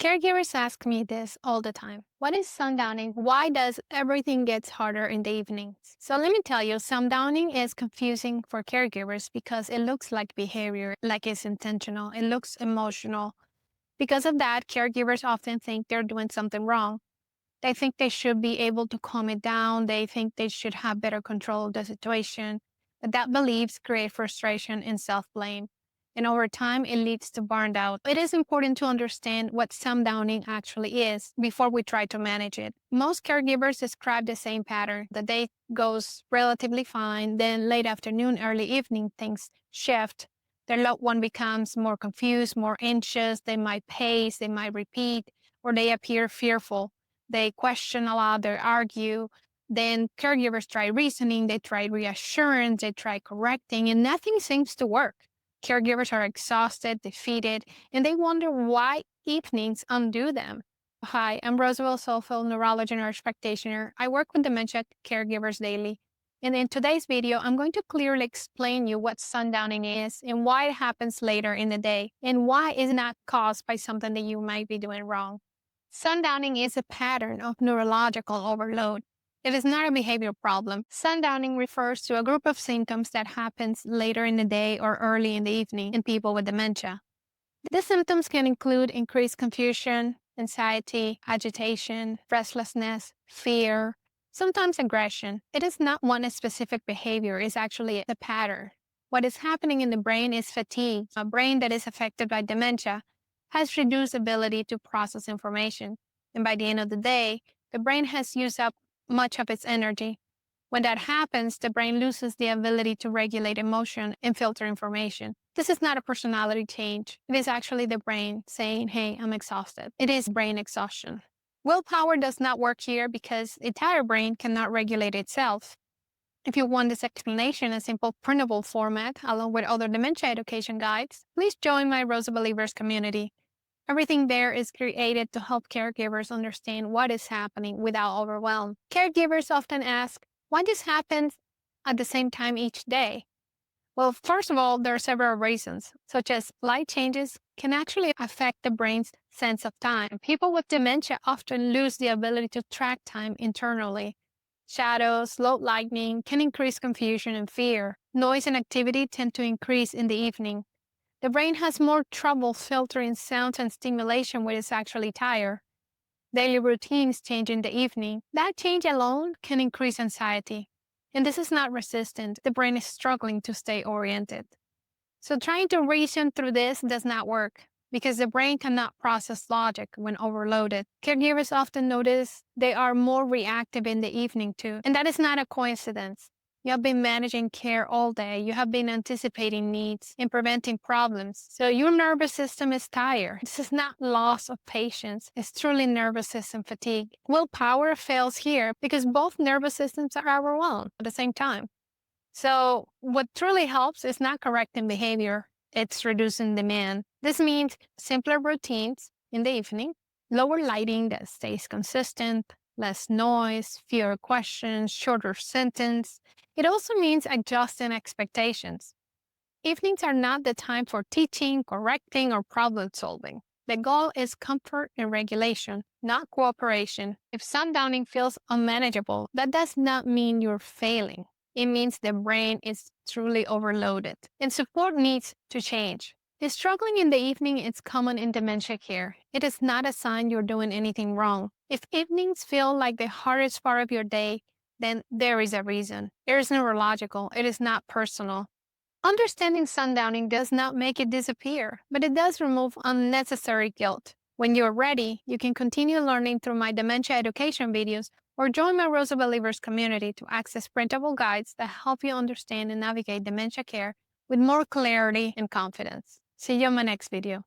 Caregivers ask me this all the time. What is sundowning? Why does everything gets harder in the evenings? So let me tell you, sundowning is confusing for caregivers because it looks like behavior, like it's intentional. It looks emotional. Because of that, caregivers often think they're doing something wrong. They think they should be able to calm it down. They think they should have better control of the situation. But that beliefs create frustration and self-blame. And over time, it leads to burnout. It is important to understand what sundowning actually is before we try to manage it. Most caregivers describe the same pattern. The day goes relatively fine, then late afternoon, early evening, things shift. Their loved one becomes more confused, more anxious. They might pace, they might repeat, or they appear fearful. They question a lot, they argue. Then caregivers try reasoning, they try reassurance, they try correcting, and nothing seems to work. Caregivers are exhausted, defeated, and they wonder why evenings undo them. Hi, I'm Roosevelt Soulful, neurology nurse practitioner. I work with dementia caregivers daily. And in today's video, I'm going to clearly explain you what sundowning is and why it happens later in the day and why it's not caused by something that you might be doing wrong. Sundowning is a pattern of neurological overload. It is not a behavior problem. Sundowning refers to a group of symptoms that happens later in the day or early in the evening in people with dementia. The symptoms can include increased confusion, anxiety, agitation, restlessness, fear, sometimes aggression. It is not one specific behavior, it's actually a pattern. What is happening in the brain is fatigue. A brain that is affected by dementia has reduced ability to process information. And by the end of the day, the brain has used up much of its energy. When that happens, the brain loses the ability to regulate emotion and filter information. This is not a personality change. It is actually the brain saying, hey, I'm exhausted. It is brain exhaustion. Willpower does not work here because the entire brain cannot regulate itself. If you want this explanation in a simple printable format, along with other dementia education guides, please join my Rosa Believers community. Everything there is created to help caregivers understand what is happening without overwhelm. Caregivers often ask, why this happens at the same time each day? Well, first of all, there are several reasons, such as light changes can actually affect the brain's sense of time. People with dementia often lose the ability to track time internally. Shadows, low lighting can increase confusion and fear. Noise and activity tend to increase in the evening. The brain has more trouble filtering sounds and stimulation when it's actually tired. Daily routines change in the evening. That change alone can increase anxiety. And this is not resistant. The brain is struggling to stay oriented. So trying to reason through this does not work because the brain cannot process logic when overloaded. Caregivers often notice they are more reactive in the evening too. And that is not a coincidence. You have been managing care all day. You have been anticipating needs and preventing problems. So your nervous system is tired. This is not loss of patience. It's truly nervous system fatigue. Willpower fails here because both nervous systems are overwhelmed at the same time. So what truly helps is not correcting behavior. It's reducing demand. This means simpler routines in the evening, lower lighting that stays consistent, less noise, fewer questions, shorter sentence. It also means adjusting expectations. Evenings are not the time for teaching, correcting, or problem solving. The goal is comfort and regulation, not cooperation. If sundowning feels unmanageable, that does not mean you're failing. It means the brain is truly overloaded, and support needs to change. If struggling in the evening is common in dementia care, it is not a sign you're doing anything wrong. If evenings feel like the hardest part of your day, then there is a reason. It is neurological, it is not personal. Understanding sundowning does not make it disappear, but it does remove unnecessary guilt. When you're ready, you can continue learning through my dementia education videos or join my Rosa Believers community to access printable guides that help you understand and navigate dementia care with more clarity and confidence. See you in my next video.